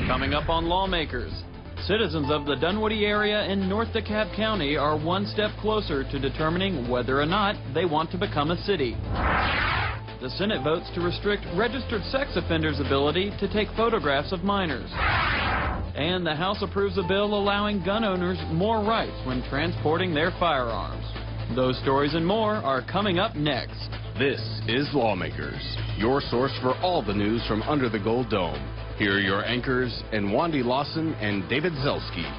Coming up on Lawmakers, citizens of the Dunwoody area in North DeKalb County are one step closer to determining whether or not they want to become a city. The Senate votes to restrict registered sex offenders' ability to take photographs of minors. And the House approves a bill allowing gun owners more rights when transporting their firearms. Those stories and more are coming up next. This is Lawmakers, your source for all the news from under the Gold Dome. Here are your anchors, Wandy Lawson and David Zelski.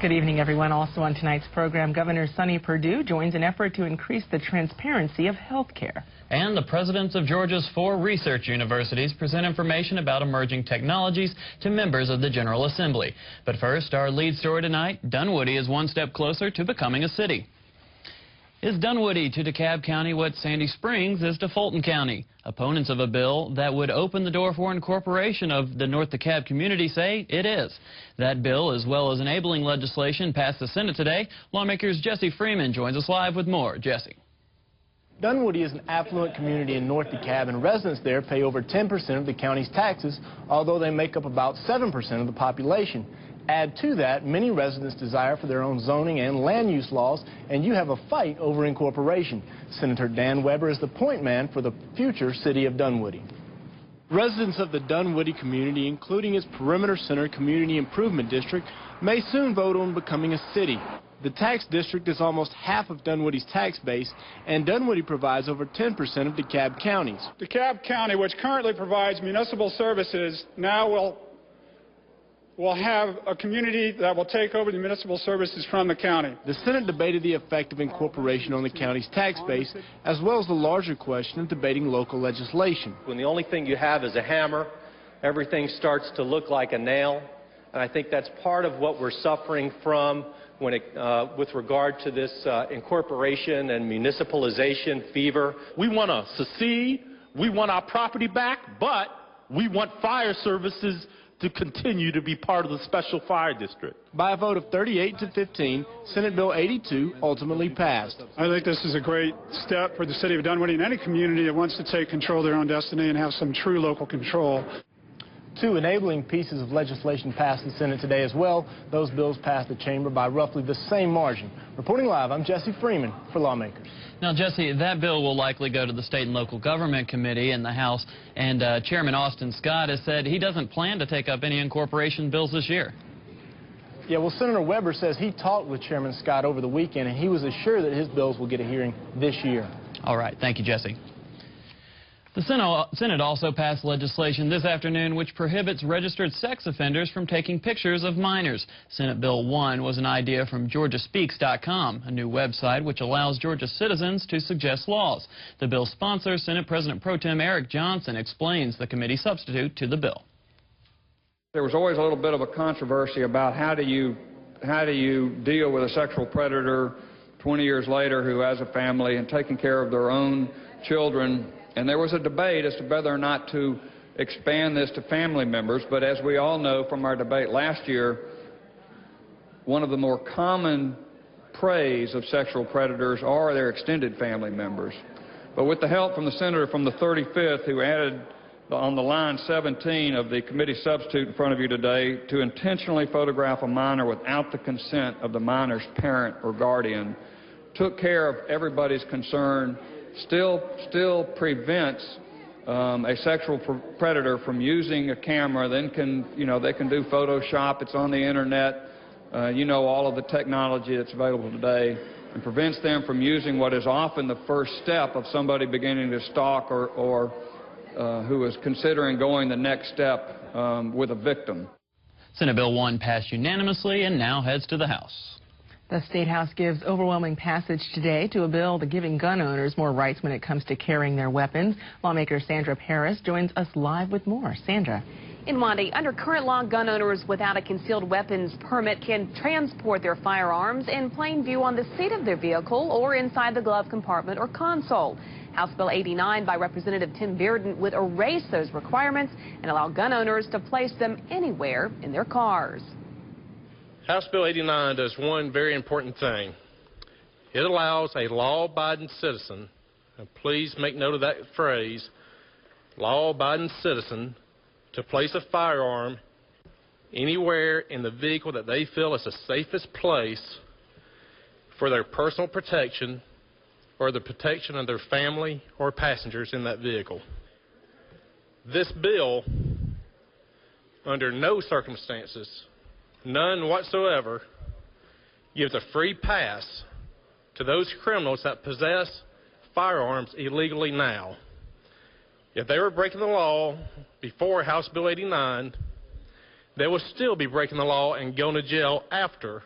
Good evening, everyone. Also on tonight's program, Governor Sonny Perdue joins an effort to increase the transparency of health care. And the presidents of Georgia's 4 research universities present information about emerging technologies to members of the General Assembly. But first, our lead story tonight, Dunwoody is one step closer to becoming a city. Is Dunwoody to DeKalb County what Sandy Springs is to Fulton County? Opponents of a bill that would open the door for incorporation of the North DeKalb community say it is. That bill, as well as enabling legislation, passed the Senate today. Lawmakers Jesse Freeman joins us live with more. Jesse. Dunwoody is an affluent community in North DeKalb, and residents there pay over 10% of the county's taxes, although they make up about 7% of the population. Add to that, many residents desire for their own zoning and land use laws, and you have a fight over incorporation. Senator Dan Weber is the point man for the future city of Dunwoody. Residents of the Dunwoody community, including its Perimeter Center Community Improvement District, may soon vote on becoming a city. The tax district is almost half of Dunwoody's tax base, and Dunwoody provides over 10% of DeKalb counties. DeKalb County, which currently provides municipal services, now will have a community that will take over the municipal services from the county. The Senate debated the effect of incorporation on the county's tax base, as well as the larger question of debating local legislation. When the only thing you have is a hammer, everything starts to look like a nail, and I think that's part of what we're suffering from when with regard to this incorporation and municipalization fever. We want to secede, we want our property back, but we want fire services to continue to be part of the special fire district. By a vote of 38 to 15, Senate Bill 82 ultimately passed. I think this is a great step for the city of Dunwoody and any community that wants to take control of their own destiny and have some true local control. 2 enabling pieces of legislation passed the Senate today as well. Those bills passed the chamber by roughly the same margin. Reporting live, I'm Jesse Freeman for Lawmakers. Now, Jesse, that bill will likely go to the State and Local Government Committee in the House, and Chairman Austin Scott has said he doesn't plan to take up any incorporation bills this year. Yeah, well, Senator Weber says he talked with Chairman Scott over the weekend, and he was assured that his bills will get a hearing this year. All right. Thank you, Jesse. The Senate also passed legislation this afternoon which prohibits registered sex offenders from taking pictures of minors. Senate Bill 1 was an idea from GeorgiaSpeaks.com, a new website which allows Georgia citizens to suggest laws. The bill's sponsor, Senate President Pro Tem Eric Johnson, explains the committee substitute to the bill. There was always a little bit of a controversy about how do you deal with a sexual predator 20 years later who has a family and taking care of their own children. And there was a debate as to whether or not to expand this to family members. But as we all know from our debate last year, one of the more common preys of sexual predators are their extended family members. But with the help from the senator from the 35th who added on the line 17 of the committee substitute in front of you today to intentionally photograph a minor without the consent of the minor's parent or guardian, took care of everybody's concern, still prevents a sexual predator from using a camera. Then they can do Photoshop. It's on the internet. All of the technology that's available today, and prevents them from using what is often the first step of somebody beginning to stalk or who is considering going the next step with a victim. Senate Bill 1 passed unanimously and now heads to the House. The State House gives overwhelming passage today to a bill giving gun owners more rights when it comes to carrying their weapons. Lawmaker Sandra Paris joins us live with more. Sandra. In Wandy, under current law, gun owners without a concealed weapons permit can transport their firearms in plain view on the seat of their vehicle or inside the glove compartment or console. House Bill 89 by Representative Tim Bearden would erase those requirements and allow gun owners to place them anywhere in their cars. House Bill 89 does one very important thing. It allows a law-abiding citizen, and please make note of that phrase, law-abiding citizen, to place a firearm anywhere in the vehicle that they feel is the safest place for their personal protection or the protection of their family or passengers in that vehicle. This bill, under no circumstances, none whatsoever, gives a free pass to those criminals that possess firearms illegally now. If they were breaking the law before House Bill 89, they will still be breaking the law and going to jail after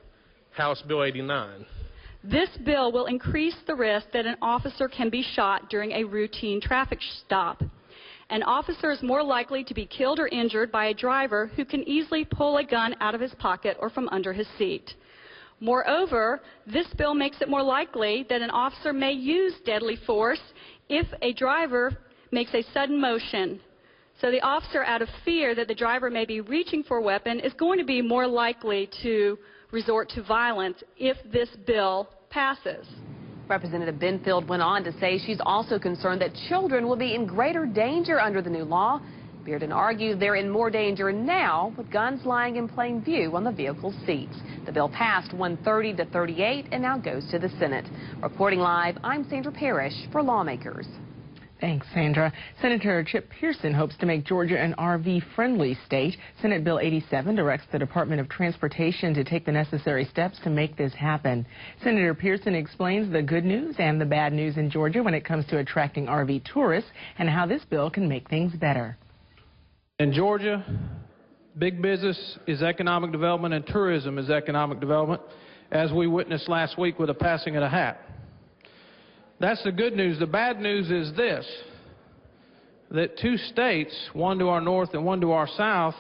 House Bill 89. This bill will increase the risk that an officer can be shot during a routine traffic stop. An officer is more likely to be killed or injured by a driver who can easily pull a gun out of his pocket or from under his seat. Moreover, this bill makes it more likely that an officer may use deadly force if a driver makes a sudden motion. So the officer, out of fear that the driver may be reaching for a weapon, is going to be more likely to resort to violence if this bill passes. Representative Benfield went on to say she's also concerned that children will be in greater danger under the new law. Bearden argued they're in more danger now with guns lying in plain view on the vehicle's seats. The bill passed 130 to 38 and now goes to the Senate. Reporting live, I'm Sandra Parrish for Lawmakers. Thanks, Sandra. Senator Chip Pearson hopes to make Georgia an RV-friendly state. Senate Bill 87 directs the Department of Transportation to take the necessary steps to make this happen. Senator Pearson explains the good news and the bad news in Georgia when it comes to attracting RV tourists and how this bill can make things better. In Georgia, big business is economic development and tourism is economic development, as we witnessed last week with the passing of the hat. That's the good news. The bad news is this, that two states, one to our north and one to our south,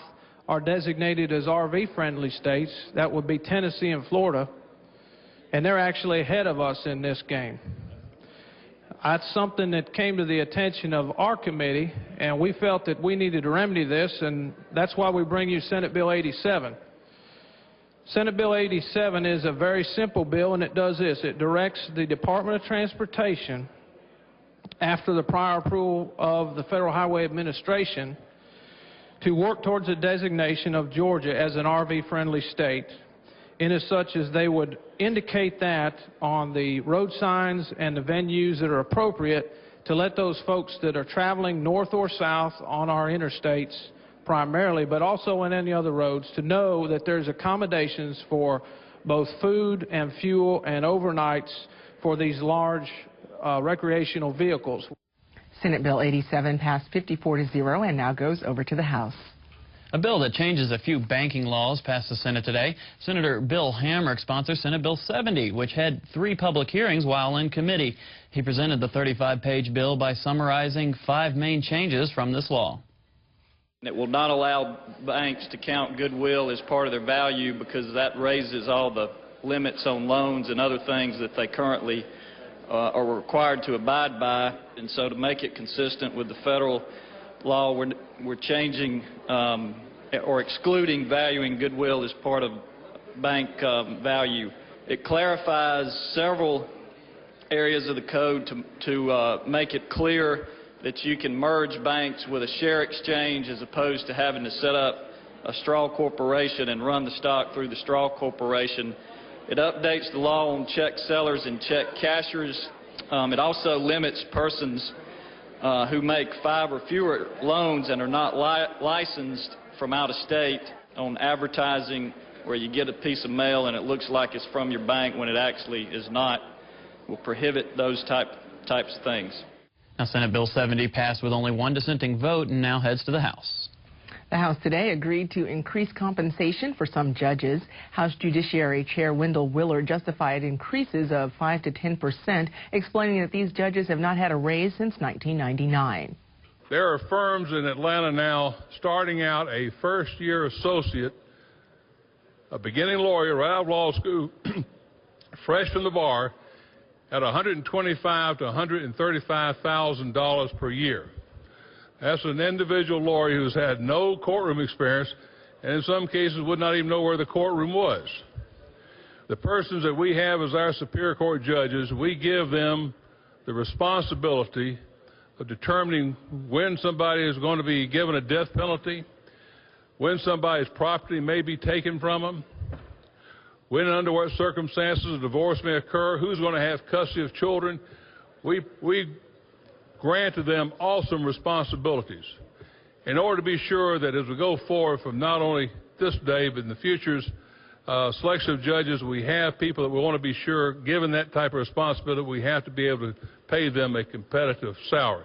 are designated as RV-friendly states. That would be Tennessee and Florida, and they're actually ahead of us in this game. That's something that came to the attention of our committee, and we felt that we needed to remedy this, and that's why we bring you Senate Bill 87. Senate Bill 87 is a very simple bill, and it does this. It directs the Department of Transportation, after the prior approval of the Federal Highway Administration, to work towards the designation of Georgia as an RV-friendly state, in as such as they would indicate that on the road signs and the venues that are appropriate to let those folks that are traveling north or south on our interstates primarily, but also on any other roads, to know that there's accommodations for both food and fuel and overnights for these large recreational vehicles. Senate Bill 87 passed 54-0 and now goes over to the House. A bill that changes a few banking laws passed the Senate today. Senator Bill Hamrick sponsors Senate Bill 70, which had 3 public hearings while in committee. He presented the 35-page bill by summarizing 5 main changes from this law. It will not allow banks to count goodwill as part of their value because that raises all the limits on loans and other things that they currently are required to abide by. And so to make it consistent with the federal law, we're changing or excluding valuing goodwill as part of bank value. It clarifies several areas of the code to make it clear that you can merge banks with a share exchange as opposed to having to set up a straw corporation and run the stock through the straw corporation. It updates the law on check sellers and check cashers. It also limits persons who make 5 or fewer loans and are not licensed from out of state on advertising where you get a piece of mail and it looks like it's from your bank when it actually is not. Will prohibit those types of things. Now, Senate Bill 70 passed with only 1 dissenting vote and now heads to the House. The House today agreed to increase compensation for some judges. House Judiciary Chair Wendell Willard justified increases of 5 to 10%, explaining that these judges have not had a raise since 1999. There are firms in Atlanta now starting out a first-year associate, a beginning lawyer right out of law school, fresh from the bar, at $125,000 to $135,000 per year. That's an individual lawyer who's had no courtroom experience and in some cases would not even know where the courtroom was. The persons that we have as our Superior Court judges, we give them the responsibility of determining when somebody is going to be given a death penalty, when somebody's property may be taken from them, when and under what circumstances a divorce may occur, who's going to have custody of children. We granted them awesome responsibilities in order to be sure that as we go forward from not only this day but in the future's selection of judges, we have people that we want to be sure, given that type of responsibility, we have to be able to pay them a competitive salary.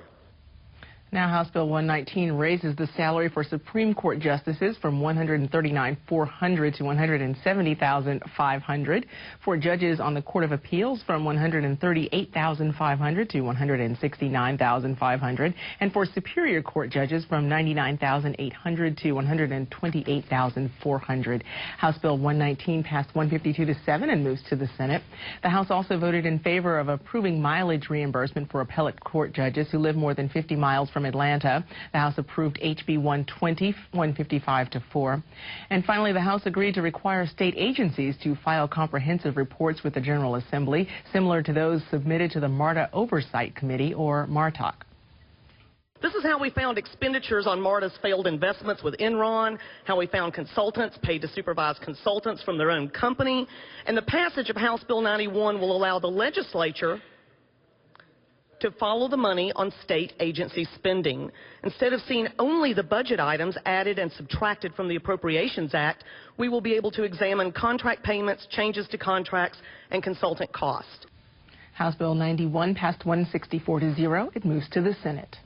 Now, House Bill 119 raises the salary for Supreme Court justices from $139,400 to $170,500, for judges on the Court of Appeals from $138,500 to $169,500, and for Superior Court judges from $99,800 to $128,400. House Bill 119 passed 152 to 7 and moves to the Senate. The House also voted in favor of approving mileage reimbursement for appellate court judges who live more than 50 miles from Atlanta. The House approved HB 120, 155 to 4. And finally, the House agreed to require state agencies to file comprehensive reports with the General Assembly, similar to those submitted to the MARTA Oversight Committee, or MARTOC. This is how we found expenditures on MARTA's failed investments with Enron, how we found consultants paid to supervise consultants from their own company, and the passage of House Bill 91 will allow the legislature to follow the money on state agency spending. Instead of seeing only the budget items added and subtracted from the Appropriations Act, we will be able to examine contract payments, changes to contracts, and consultant costs. House Bill 91 passed 164 to 0. It moves to the Senate.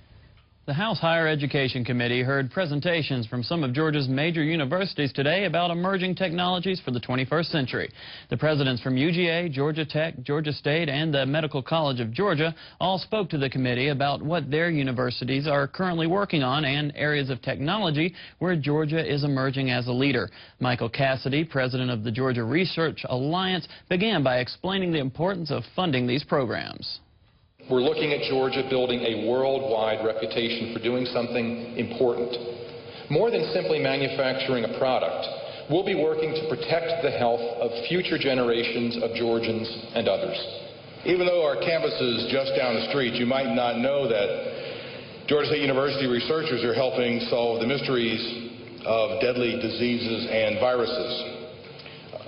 The House Higher Education Committee heard presentations from some of Georgia's major universities today about emerging technologies for the 21st century. The presidents from UGA, Georgia Tech, Georgia State, and the Medical College of Georgia all spoke to the committee about what their universities are currently working on and areas of technology where Georgia is emerging as a leader. Michael Cassidy, president of the Georgia Research Alliance, began by explaining the importance of funding these programs. We're looking at Georgia building a worldwide reputation for doing something important. More than simply manufacturing a product, we'll be working to protect the health of future generations of Georgians and others. Even though our campus is just down the street, you might not know that Georgia State University researchers are helping solve the mysteries of deadly diseases and viruses.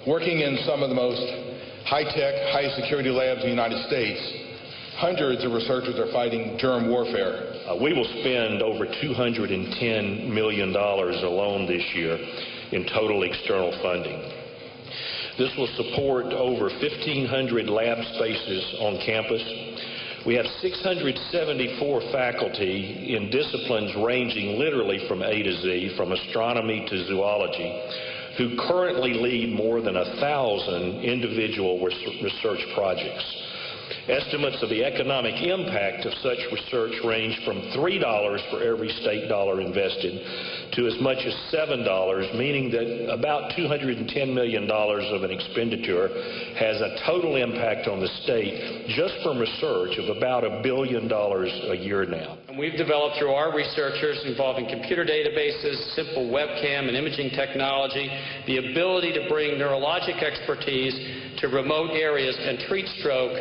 Working in some of the most high-tech, high-security labs in the United States, hundreds of researchers are fighting germ warfare. We will spend over $210 million alone this year in total external funding. This will support over 1,500 lab spaces on campus. We have 674 faculty in disciplines ranging literally from A to Z, from astronomy to zoology, who currently lead more than 1,000 individual research projects. Estimates of the economic impact of such research range from $3 for every state dollar invested to as much as $7, meaning that about $210 million of an expenditure has a total impact on the state just from research of about $1 billion a year now. And we've developed through our researchers involving computer databases, simple webcam and imaging technology, the ability to bring neurologic expertise to remote areas and treat stroke,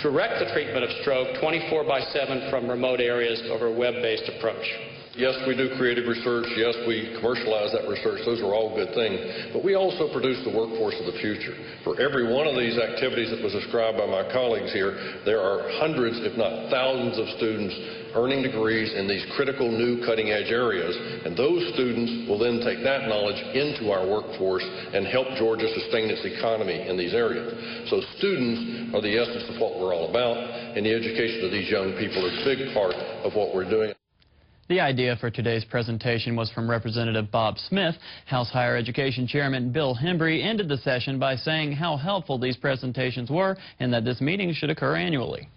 direct the treatment of stroke 24/7 from remote areas over a web-based approach. Yes, we do creative research. Yes, we commercialize that research. Those are all good things. But we also produce the workforce of the future. For every one of these activities that was described by my colleagues here, there are hundreds, if not thousands, of students earning degrees in these critical new cutting-edge areas. And those students will then take that knowledge into our workforce and help Georgia sustain its economy in these areas. So students are the essence of what we're all about, and the education of these young people is a big part of what we're doing. The idea for today's presentation was from Representative Bob Smith. House Higher Education Chairman Bill Hembry ended the session by saying how helpful these presentations were and that this meeting should occur annually.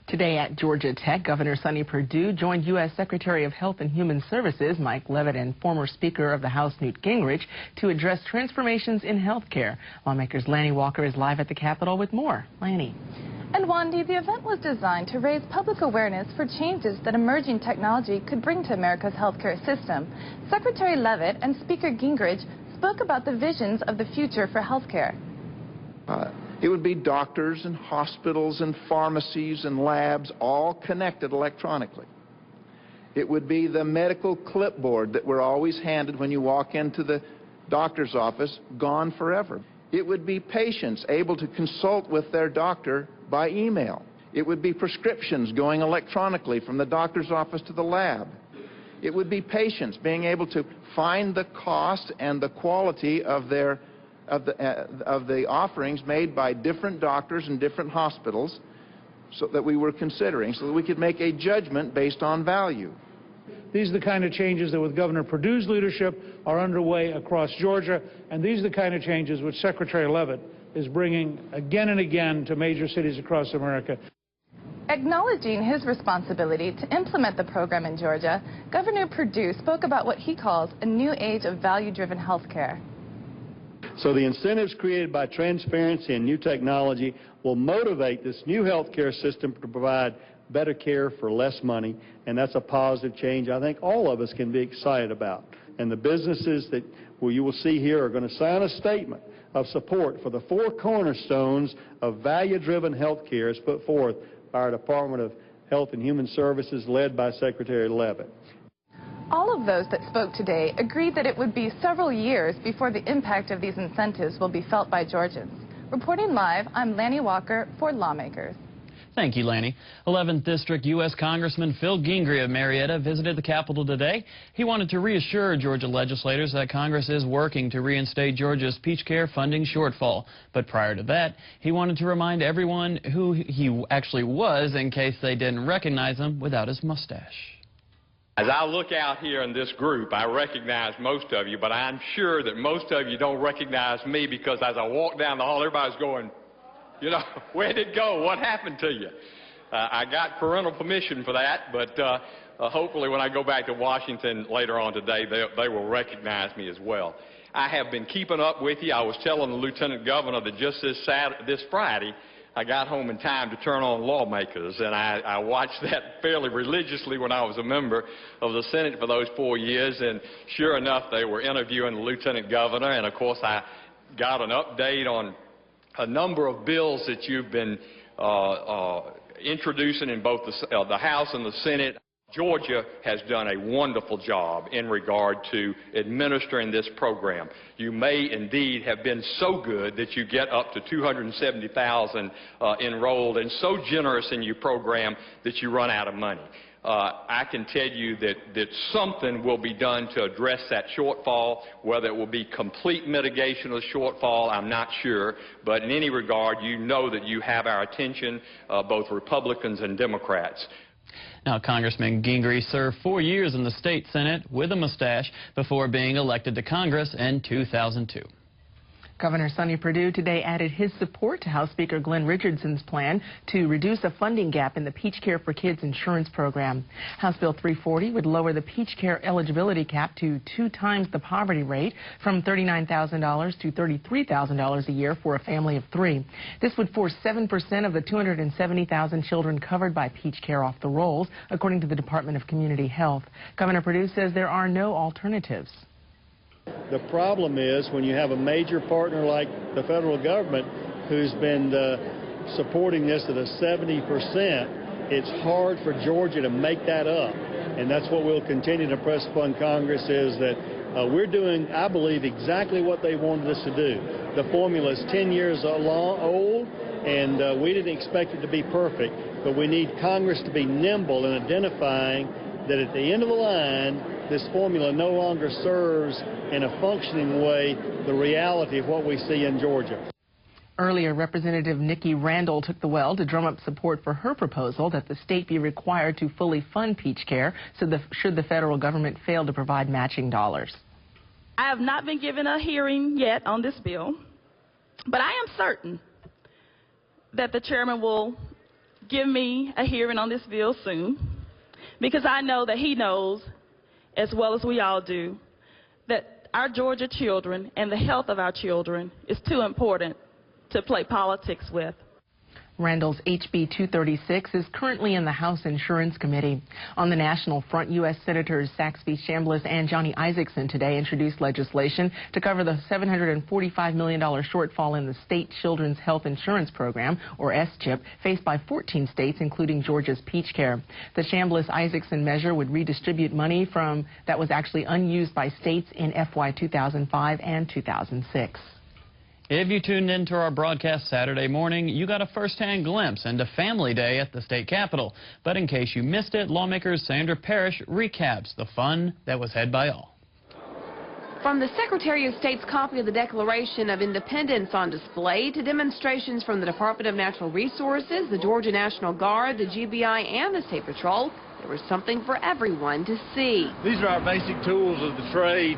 Today at Georgia Tech, Governor Sonny Perdue joined U.S. Secretary of Health and Human Services Mike Leavitt and former Speaker of the House Newt Gingrich to address transformations in health care. Lawmakers' Lanny Walker is live at the Capitol with more. Lanny. And Wandy, the event was designed to raise public awareness for changes that emerging technology could bring to America's healthcare system. Secretary Leavitt and Speaker Gingrich spoke about the visions of the future for healthcare. It would be doctors and hospitals and pharmacies and labs all connected electronically. It would be the medical clipboard that we're always handed when you walk into the doctor's office, gone forever. It would be patients able to consult with their doctor by email. It would be prescriptions going electronically from the doctor's office to the lab. It would be patients being able to find the cost and the quality of the offerings made by different doctors and different hospitals so that we were considering, so that we could make a judgment based on value. These are the kind of changes that with Governor Perdue's leadership are underway across Georgia, and these are the kind of changes which Secretary Leavitt is bringing again and again to major cities across America. Acknowledging his responsibility to implement the program in Georgia, Governor Perdue spoke about what he calls a new age of value-driven health care. So the incentives created by transparency and new technology will motivate this new health care system to provide better care for less money, and that's a positive change I think all of us can be excited about. And the businesses that you will see here are going to sign a statement of support for the 4 cornerstones of value-driven health care as put forth by our Department of Health and Human Services led by Secretary Leavitt. All of those that spoke today agreed that it would be several years before the impact of these incentives will be felt by Georgians. Reporting live, I'm Lanny Walker for Lawmakers. Thank you, Lanny. 11th District U.S. Congressman Phil Gingrey of Marietta visited the Capitol today. He wanted to reassure Georgia legislators that Congress is working to reinstate Georgia's peach care funding shortfall. But prior to that, he wanted to remind everyone who he actually was in case they didn't recognize him without his mustache. As I look out here in this group, I recognize most of you, but I'm sure that most of you don't recognize me because as I walk down the hall, everybody's going, you know, where'd it go? What happened to you? I got parental permission for that, but hopefully when I go back to Washington later on today, they will recognize me as well. I have been keeping up with you. I was telling the Lieutenant Governor that just this Friday, I got home in time to turn on Lawmakers, and I watched that fairly religiously when I was a member of the Senate for those 4 years, and sure enough, they were interviewing the Lieutenant Governor, and of course I got an update on a number of bills that you've been introducing in both the House and the Senate. Georgia has done a wonderful job in regard to administering this program. You may indeed have been so good that you get up to 270,000 enrolled and so generous in your program that you run out of money. I can tell you that something will be done to address that shortfall. Whether it will be complete mitigation of the shortfall, I'm not sure. But in any regard, you know that you have our attention, both Republicans and Democrats. Now, Congressman Gingrey served 4 years in the state Senate with a mustache before being elected to Congress in 2002. Governor Sonny Perdue today added his support to House Speaker Glenn Richardson's plan to reduce a funding gap in the Peach Care for Kids insurance program. House Bill 340 would lower the Peach Care eligibility cap to 2 times the poverty rate, from $39,000 to $33,000 a year for a family of 3. This would force 7% of the 270,000 children covered by Peach Care off the rolls, according to the Department of Community Health. Governor Perdue says there are no alternatives. The problem is when you have a major partner like the federal government who's been supporting this at a 70%, it's hard for Georgia to make that up. And that's what we'll continue to press upon Congress, is that we're doing, I believe, exactly what they wanted us to do. The formula is 10 years old, and we didn't expect it to be perfect, but we need Congress to be nimble in identifying that at the end of the line, this formula no longer serves in a functioning way the reality of what we see in Georgia. Earlier, Representative Nikki Randall took the well to drum up support for her proposal that the state be required to fully fund Peach Care should the federal government fail to provide matching dollars. I have not been given a hearing yet on this bill, but I am certain that the chairman will give me a hearing on this bill soon, because I know that he knows, as well as we all do, that our Georgia children and the health of our children is too important to play politics with. Randall's HB 236 is currently in the House Insurance Committee. On the national front, U.S. Senators Saxby Chambliss and Johnny Isakson today introduced legislation to cover the $745 million shortfall in the state Children's Health Insurance Program, or SCHIP, faced by 14 states, including Georgia's Peach Care. The Chambliss-Isakson measure would redistribute money that was actually unused by states in FY 2005 and 2006. If you tuned into our broadcast Saturday morning, you got a first-hand glimpse into Family Day at the state capitol. But in case you missed it, Lawmakers Sandra Parrish recaps the fun that was had by all. From the Secretary of State's copy of the Declaration of Independence on display to demonstrations from the Department of Natural Resources, the Georgia National Guard, the GBI, and the State Patrol, there was something for everyone to see. These are our basic tools of the trade.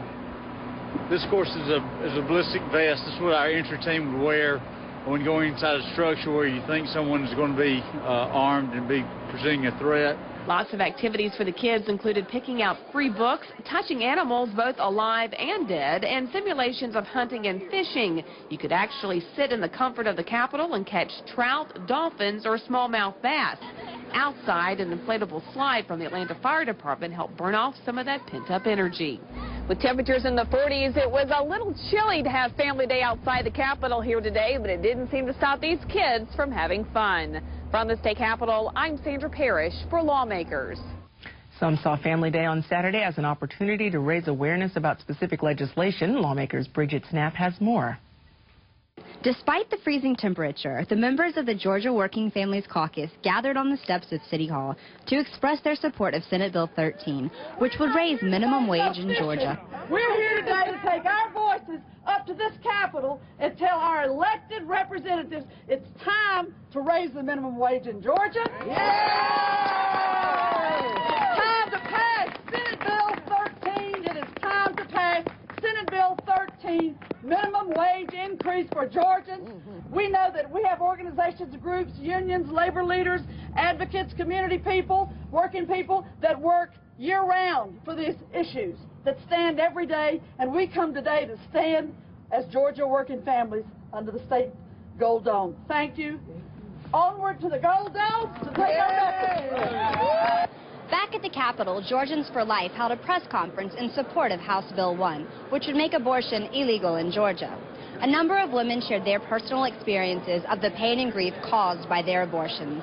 This, of course, is a ballistic vest. This is what our entry team would wear when going inside a structure where you think someone is going to be armed and be presenting a threat. Lots of activities for the kids included picking out free books, touching animals both alive and dead, and simulations of hunting and fishing. You could actually sit in the comfort of the Capitol and catch trout, dolphins, or smallmouth bass. Outside, an inflatable slide from the Atlanta Fire Department helped burn off some of that pent-up energy. With temperatures in the 40s, it was a little chilly to have Family Day outside the Capitol here today, but it didn't seem to stop these kids from having fun. From the state capitol, I'm Sandra Parrish for Lawmakers. Some saw Family Day on Saturday as an opportunity to raise awareness about specific legislation. Lawmakers Bridget Snapp has more. Despite the freezing temperature, the members of the Georgia Working Families Caucus gathered on the steps of City Hall to express their support of Senate Bill 13, which would raise minimum wage in Georgia. We're here today to take our voices up to this Capitol and tell our elected representatives it's time to raise the minimum wage in Georgia. Yay! It's time to pass Senate Bill 13. It is time to pass Senate Bill 13, minimum wage increase for Georgians. We know that we have organizations, groups, unions, labor leaders, advocates, community people, working people that work year-round for these issues, that stand every day, and we come today to stand as Georgia working families under the state Gold Dome. Thank you. Onward to the Gold Dome to take our message. Back at the Capitol, Georgians for Life held a press conference in support of House Bill 1, which would make abortion illegal in Georgia. A number of women shared their personal experiences of the pain and grief caused by their abortions.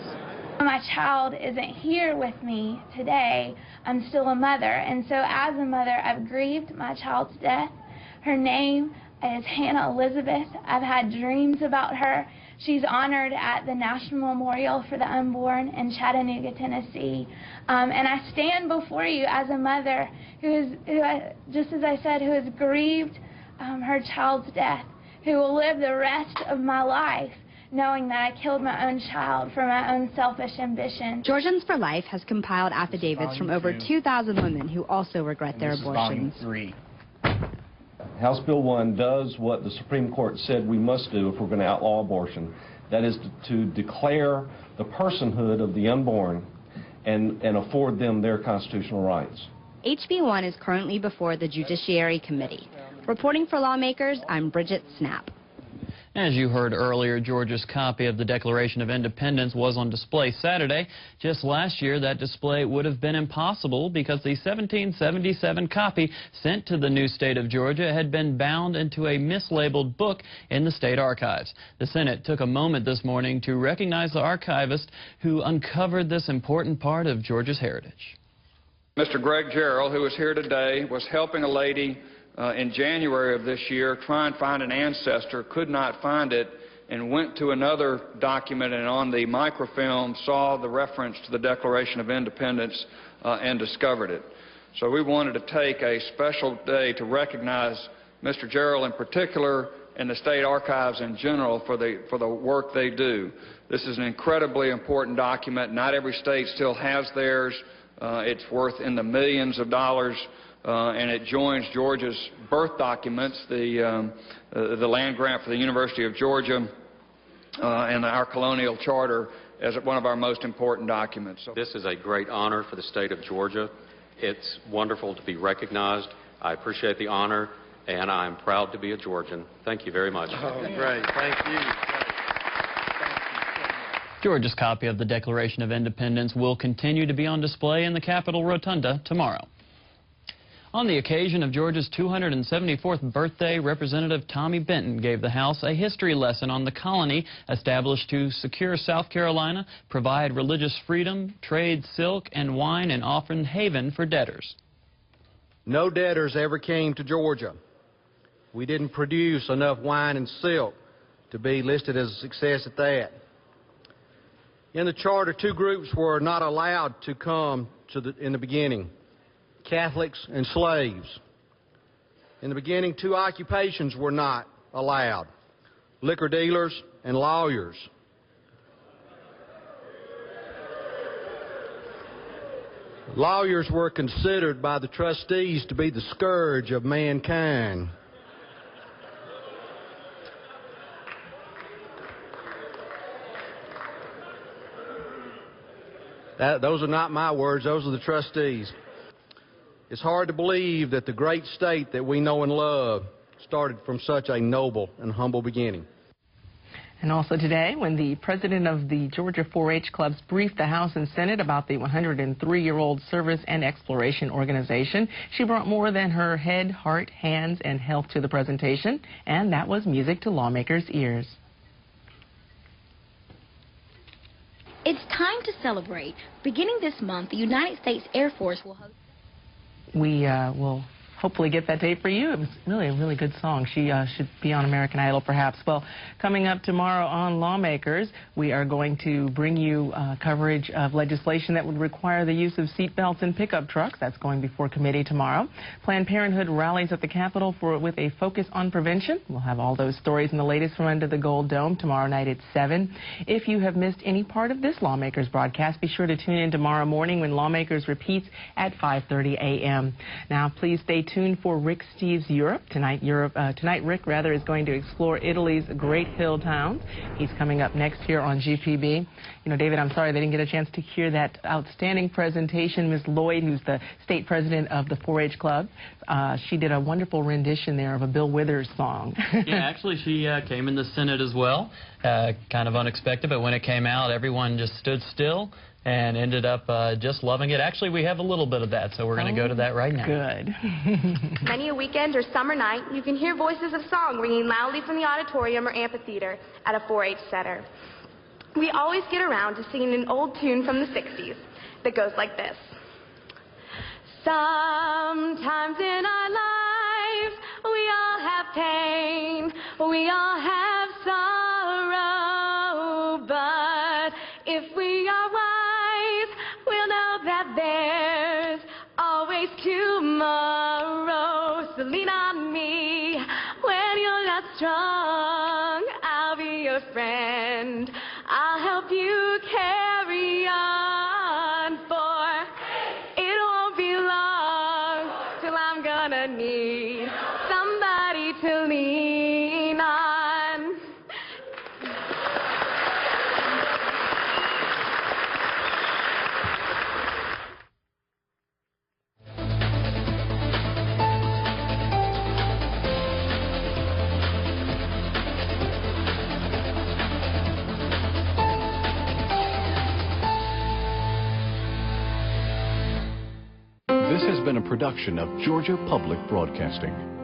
My child isn't here with me today. I'm still a mother, and so as a mother, I've grieved my child's death. Her name is Hannah Elizabeth. I've had dreams about her. She's honored at the National Memorial for the Unborn in Chattanooga, Tennessee. And I stand before you as a mother who just as I said, who has grieved her child's death, who will live the rest of my life knowing that I killed my own child for my own selfish ambition. Georgians for Life has compiled affidavits from over 2,000 women who also regret their abortions. House Bill 1 does what the Supreme Court said we must do if we're going to outlaw abortion. That is to declare the personhood of the unborn and afford them their constitutional rights. HB 1 is currently before the Judiciary Committee. Reporting for Lawmakers, I'm Bridget Snapp. As you heard earlier, Georgia's copy of the Declaration of Independence was on display Saturday. Just last year, that display would have been impossible because the 1777 copy sent to the new state of Georgia had been bound into a mislabeled book in the state archives. The Senate took a moment this morning to recognize the archivist who uncovered this important part of Georgia's heritage. Mr. Greg Gerald, who is here today, was helping a lady in January of this year try and find an ancestor, could not find it, and went to another document and on the microfilm saw the reference to the Declaration of Independence and discovered it. So we wanted to take a special day to recognize Mr. Gerald in particular and the state archives in general for the work they do. This is an incredibly important document. Not every state still has theirs. It's worth in the millions of dollars. And it joins Georgia's birth documents, the land grant for the University of Georgia and our colonial charter as one of our most important documents. This is a great honor for the state of Georgia. It's wonderful to be recognized. I appreciate the honor, and I'm proud to be a Georgian. Thank you very much. Oh, great. Thank you. Georgia's copy of the Declaration of Independence will continue to be on display in the Capitol Rotunda tomorrow. On the occasion of Georgia's 274th birthday, Representative Tommy Benton gave the House a history lesson on the colony established to secure South Carolina, provide religious freedom, trade silk and wine, and offer haven for debtors. No debtors ever came to Georgia. We didn't produce enough wine and silk to be listed as a success at that. In the charter, two groups were not allowed to come in the beginning: Catholics and slaves. In the beginning, two occupations were not allowed: liquor dealers and lawyers. Lawyers were considered by the trustees to be the scourge of mankind. Those are not my words, those are the trustees. It's hard to believe that the great state that we know and love started from such a noble and humble beginning. And also today, when the president of the Georgia 4-H clubs briefed the House and Senate about the 103-year-old Service and Exploration Organization, she brought more than her head, heart, hands, and health to the presentation, and that was music to lawmakers' ears. It's time to celebrate. Beginning this month, the United States Air Force will host... We will hopefully get that tape for you. It was really a really good song. She should be on American Idol, perhaps. Well, coming up tomorrow on Lawmakers, we are going to bring you coverage of legislation that would require the use of seatbelts in pickup trucks. That's going before committee tomorrow. Planned Parenthood rallies at the Capitol with a focus on prevention. We'll have all those stories and the latest from under the Gold Dome tomorrow night at 7. If you have missed any part of this Lawmakers broadcast, be sure to tune in tomorrow morning when Lawmakers repeats at 5:30 a.m. Now, please stay tuned for Rick Steves Europe. Tonight, Rick is going to explore Italy's great hill towns. He's coming up next here on GPB. You know, David, I'm sorry they didn't get a chance to hear that outstanding presentation. Ms. Lloyd, who's the state president of the 4-H Club, she did a wonderful rendition there of a Bill Withers song. Yeah, actually, she came in the Senate as well. Kind of unexpected, but when it came out, everyone just stood still and ended up just loving it. Actually, we have a little bit of that, so we're going to go to that right now. Good. Many a weekend or summer night, you can hear voices of song ringing loudly from the auditorium or amphitheater at a 4-H center. We always get around to singing an old tune from the 60s that goes like this. Sometimes in our lives, we all have pain, we all have sorrow, but if we are wise, we'll know that there's always tomorrow. So lean on me when you're not strong. I'll be your friend. I'll help you carry on, for it won't be long till I'm gonna need somebody to lean on. This has been a production of Georgia Public Broadcasting.